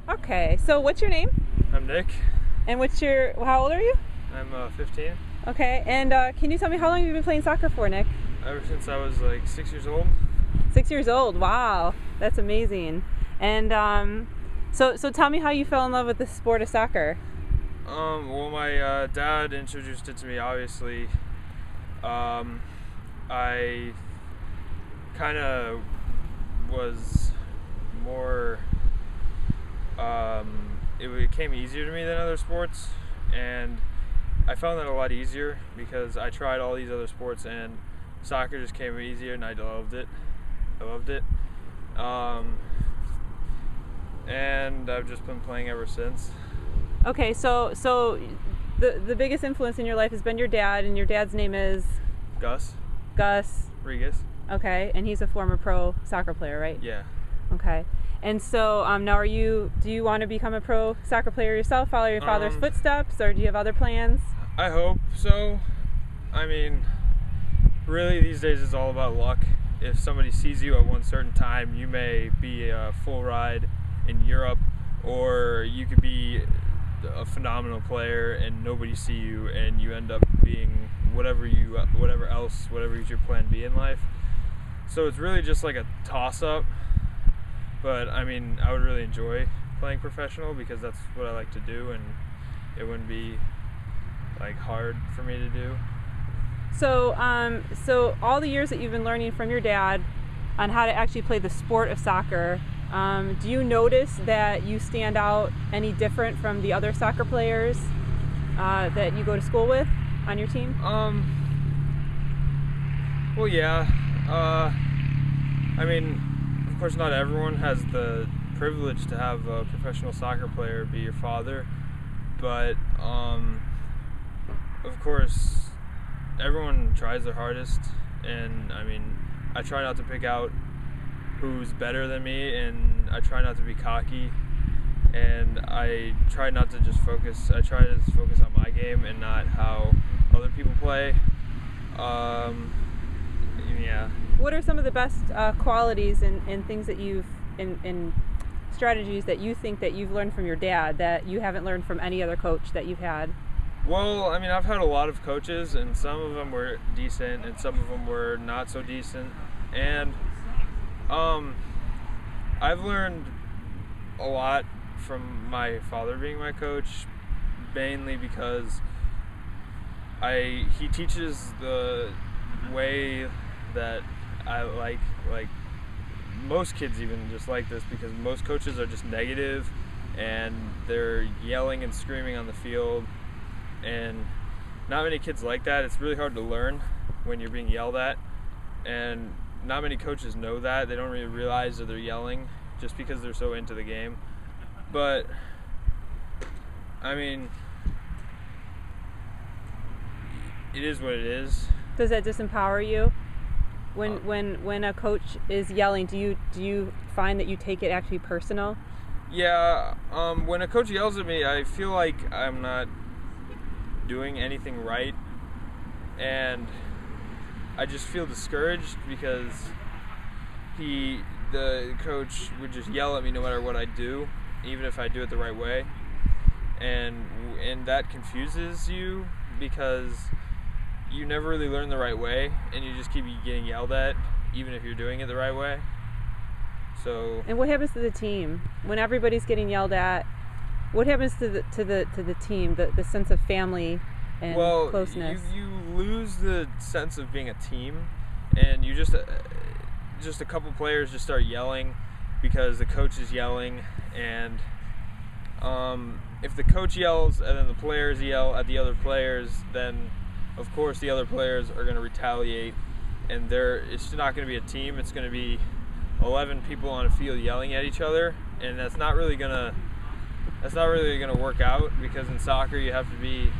Okay, so what's your name? I'm Nick. And how old are you? I'm 15. Okay, and can you tell me how long have you been playing soccer for, Nick? Ever since I was like 6 years old. 6 years old, wow, that's amazing. And so tell me how you fell in love with the sport of soccer. Well, my dad introduced it to me, obviously. I kind of was more, it came easier to me than other sports, and I found that a lot easier because I tried all these other sports and soccer just came easier and I loved it. And I've just been playing ever since. Okay, so the biggest influence in your life has been your dad, and your dad's name is? Gus Rigas. Okay, and he's a former pro soccer player, right? Yeah. Okay, and so now do you want to become a pro soccer player yourself, follow your father's footsteps, or do you have other plans? I hope so. I mean, really these days it's all about luck. If somebody sees you at one certain time, you may be a full ride in Europe, or you could be a phenomenal player and nobody see you and you end up being whatever is your plan B in life. So it's really just like a toss-up. But I mean, I would really enjoy playing professional because that's what I like to do, and it wouldn't be like hard for me to do. So all the years that you've been learning from your dad on how to actually play the sport of soccer, do you notice that you stand out any different from the other soccer players that you go to school with on your team? Well, yeah. I mean, of course, not everyone has the privilege to have a professional soccer player be your father, but of course, everyone tries their hardest, and I mean, I try not to pick out who's better than me, and I try not to be cocky, and I try not to just focus. I try to just focus on my game and not how other people play. Yeah. What are some of the best qualities and things that in strategies that you think that you've learned from your dad that you haven't learned from any other coach that you've had? Well, I mean, I've had a lot of coaches, and some of them were decent, and some of them were not so decent. And I've learned a lot from my father being my coach, mainly because he teaches the way that I like most kids even just like this, because most coaches are just negative and they're yelling and screaming on the field, and not many kids like that. It's really hard to learn when you're being yelled at, and not many coaches know that. They don't really realize that they're yelling just because they're so into the game. But I mean, it is what it is. Does that disempower you? When a coach is yelling, do you find that you take it actually personal? Yeah, when a coach yells at me, I feel like I'm not doing anything right, and I just feel discouraged because the coach would just yell at me no matter what I do, even if I do it the right way, and that confuses you because you never really learn the right way, and you just keep getting yelled at, even if you're doing it the right way. So. And what happens to the team when everybody's getting yelled at? What happens to the team, the sense of family and closeness? You lose the sense of being a team, and you just a couple players just start yelling because the coach is yelling, and if the coach yells and then the players yell at the other players, then of course the other players are going to retaliate, and it's not going to be a team. It's going to be 11 people on a field yelling at each other, and that's not really going to work out, because in soccer you have to be,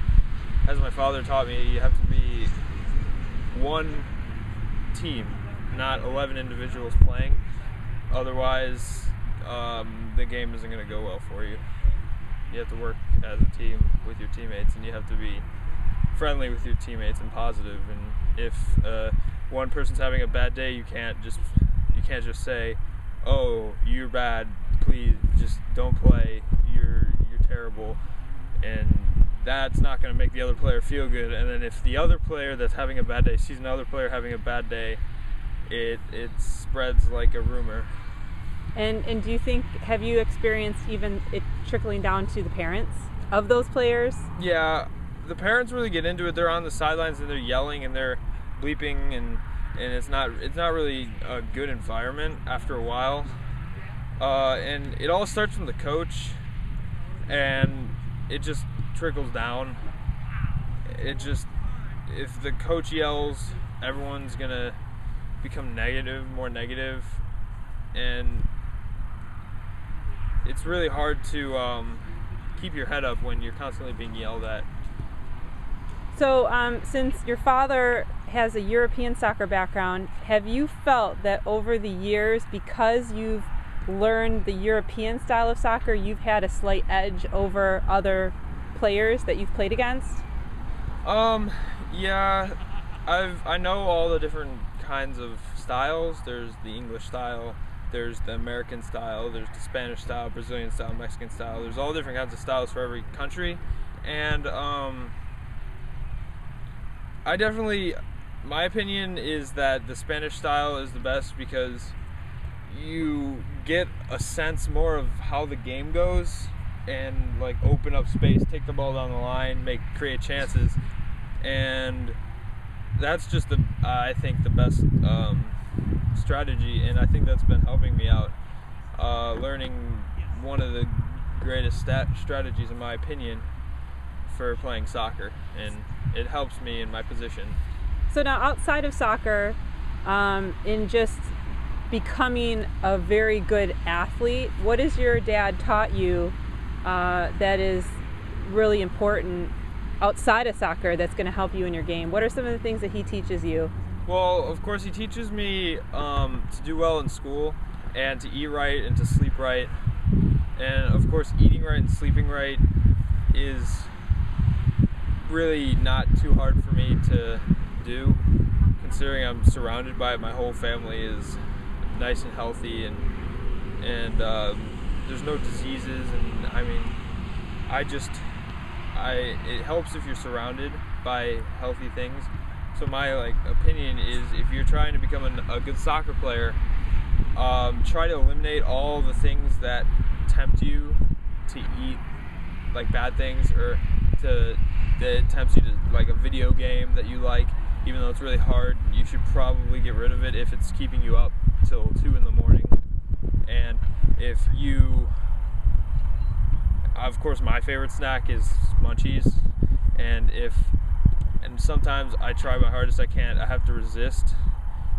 as my father taught me, you have to be one team, not 11 individuals playing. Otherwise, the game isn't going to go well for you. You have to work as a team with your teammates, and you have to be friendly with your teammates and positive. And if one person's having a bad day, you can't just say, "Oh, you're bad, please just don't play, you're terrible, and that's not going to make the other player feel good. And then if the other player that's having a bad day sees another player having a bad day, it spreads like a rumor. And do you think, have you experienced even it trickling down to the parents of those players? Yeah, the parents really get into it. They're on the sidelines and they're yelling and they're bleeping, and it's not really a good environment after a while. And it all starts from the coach, and it just trickles down. If the coach yells, everyone's gonna become more negative, and it's really hard to keep your head up when you're constantly being yelled at. So since your father has a European soccer background, have you felt that over the years, because you've learned the European style of soccer, you've had a slight edge over other players that you've played against? Yeah, I know all the different kinds of styles. There's the English style, there's the American style, there's the Spanish style, Brazilian style, Mexican style. There's all different kinds of styles for every country, and my opinion is that the Spanish style is the best because you get a sense more of how the game goes, and like open up space, take the ball down the line, create chances, and that's just I think the best strategy, and I think that's been helping me out, learning one of the greatest strategies in my opinion for playing soccer, and it helps me in my position. So now, outside of soccer, in just becoming a very good athlete, what has your dad taught you that is really important outside of soccer that's going to help you in your game? What are some of the things that he teaches you? Well, of course, he teaches me to do well in school, and to eat right, and to sleep right. And of course, eating right and sleeping right is really not too hard for me to do, considering I'm surrounded by it. My whole family is nice and healthy, and there's no diseases, and I mean, it helps if you're surrounded by healthy things. So my opinion is, if you're trying to become a good soccer player, try to eliminate all the things that tempt you to eat bad things, or that tempts you to a video game that you like, even though it's really hard. You should probably get rid of it if it's keeping you up till 2 in the morning. And if you, of course, my favorite snack is munchies, and sometimes I try my hardest I have to resist,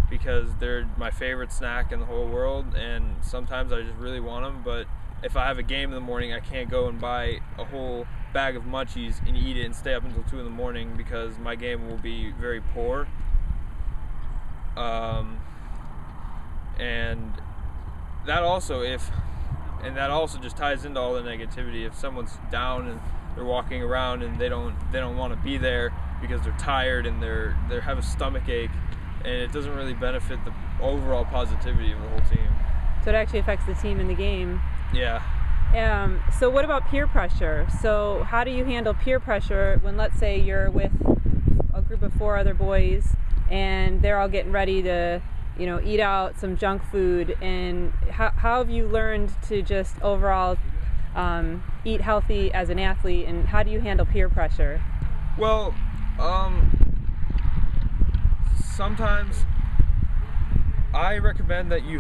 because they're my favorite snack in the whole world, and sometimes I just really want them. But if I have a game in the morning, I can't go and buy a whole bag of munchies and eat it and stay up until 2 in the morning, because my game will be very poor. And that also just ties into all the negativity. If someone's down and they're walking around and they don't want to be there because they're tired and they have a stomach ache, and it doesn't really benefit the overall positivity of the whole team. So it actually affects the team in the game. Yeah. So what about peer pressure? So how do you handle peer pressure when, let's say, you're with a group of 4 other boys and they're all getting ready to, eat out some junk food, and how have you learned to just overall eat healthy as an athlete, and how do you handle peer pressure? Well, sometimes I recommend that you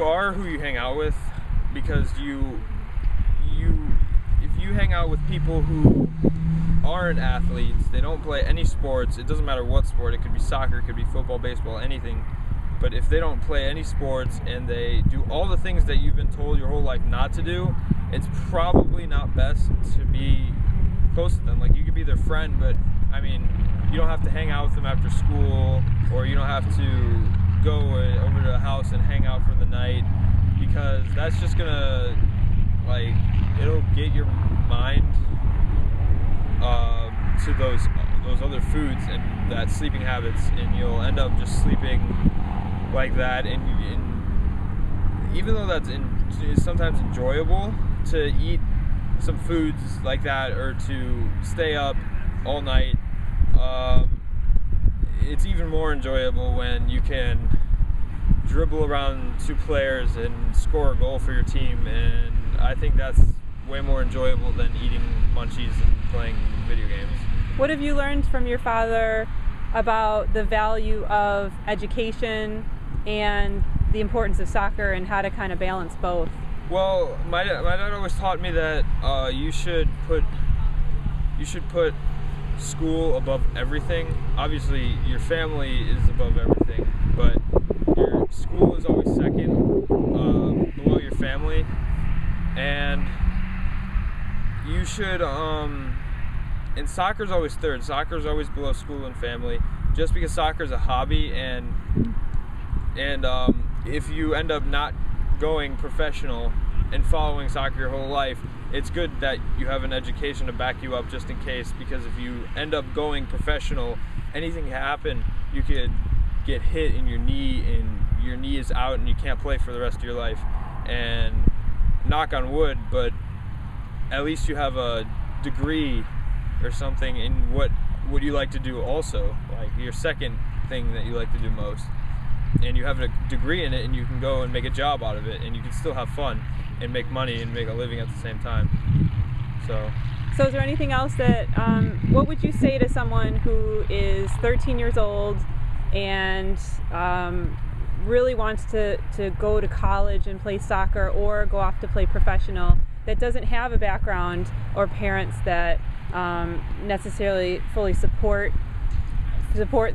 are who you hang out with, because if you hang out with people who aren't athletes, they don't play any sports, it doesn't matter what sport, it could be soccer, it could be football, baseball, anything, but if they don't play any sports and they do all the things that you've been told your whole life not to do, it's probably not best to be close to them. You could be their friend, but I mean, you don't have to hang out with them after school, or you don't have to go over to the house and hang out for the night, because that's just gonna it'll get your mind to those other foods and that sleeping habits, and you'll end up just sleeping like that, and even though that's sometimes enjoyable to eat some foods like that, or to stay up all night. It's even more enjoyable when you can dribble around 2 players and score a goal for your team, and I think that's way more enjoyable than eating munchies and playing video games. What have you learned from your father about the value of education and the importance of soccer, and how to kind of balance both? Well, my dad always taught me that you should put school above everything. Obviously, your family is above everything, but your school is always second, below your family, and you should. And soccer's always third. Soccer's always below school and family, just because soccer's a hobby, and if you end up not going professional and following soccer your whole life, it's good that you have an education to back you up just in case, because if you end up going professional, anything can happen. You could get hit in your knee, and your knee is out and you can't play for the rest of your life. And knock on wood, but at least you have a degree or something in what you like to do also, like your second thing that you like to do most. And you have a degree in it, and you can go and make a job out of it, and you can still have fun and make money and make a living at the same time. So is there anything else that, what would you say to someone who is 13 years old and really wants to go to college and play soccer, or go off to play professional, that doesn't have a background or parents that necessarily fully support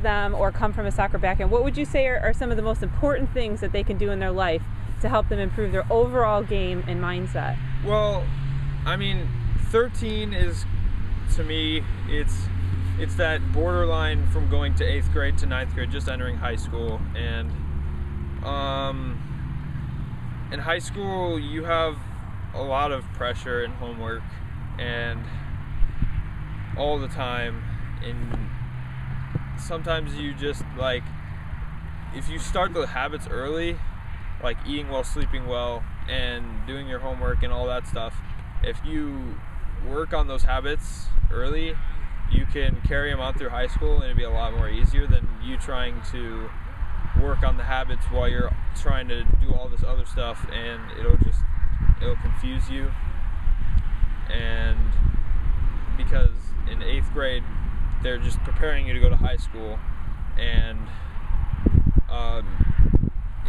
them or come from a soccer background? What would you say are some of the most important things that they can do in their life to help them improve their overall game and mindset? Well, I mean, 13 is, to me, it's that borderline from going to 8th grade to 9th grade, just entering high school. And in high school, you have a lot of pressure and homework and all the time, and sometimes you just, like, if you start the habits early, like eating well, sleeping well, and doing your homework and all that stuff, if you work on those habits early, you can carry them out through high school, and it'd be a lot more easier than you trying to work on the habits while you're trying to do all this other stuff, and it'll confuse you. And because in 8th grade, they're just preparing you to go to high school, and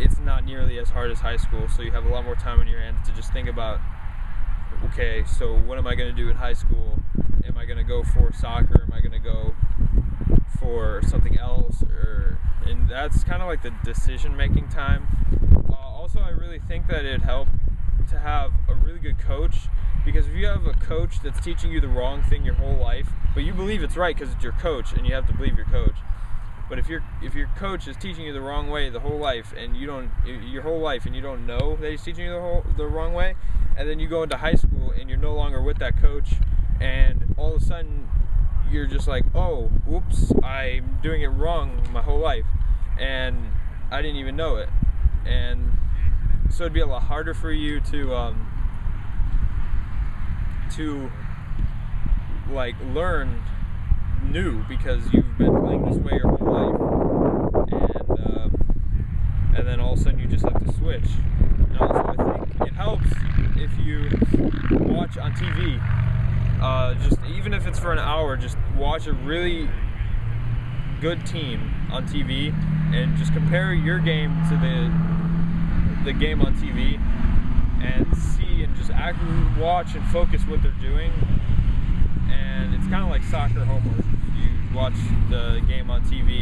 it's not nearly as hard as high school, so you have a lot more time on your hands to just think about, okay, so what am I going to do in high school? Am I going to go for soccer? Am I going to go for something else? And that's kind of like the decision-making time. Also, I really think that it'd help to have a really good coach, because if you have a coach that's teaching you the wrong thing your whole life, but you believe it's right because it's your coach and you have to believe your coach, but if your coach is teaching you the wrong way the whole life, and you don't know that he's teaching you the wrong way, and then you go into high school and you're no longer with that coach, and all of a sudden you're just like, oh, whoops, I'm doing it wrong my whole life, and I didn't even know it. And so it'd be a lot harder for you to like learn new, because you've been playing this way your whole life, and then all of a sudden you just have to switch. And also, I think it helps if you watch on TV, just even if it's for an hour, just watch a really good team on TV and just compare your game to the game on TV, and see and just watch and focus what they're doing. And it's kind of like soccer homework. You watch the game on TV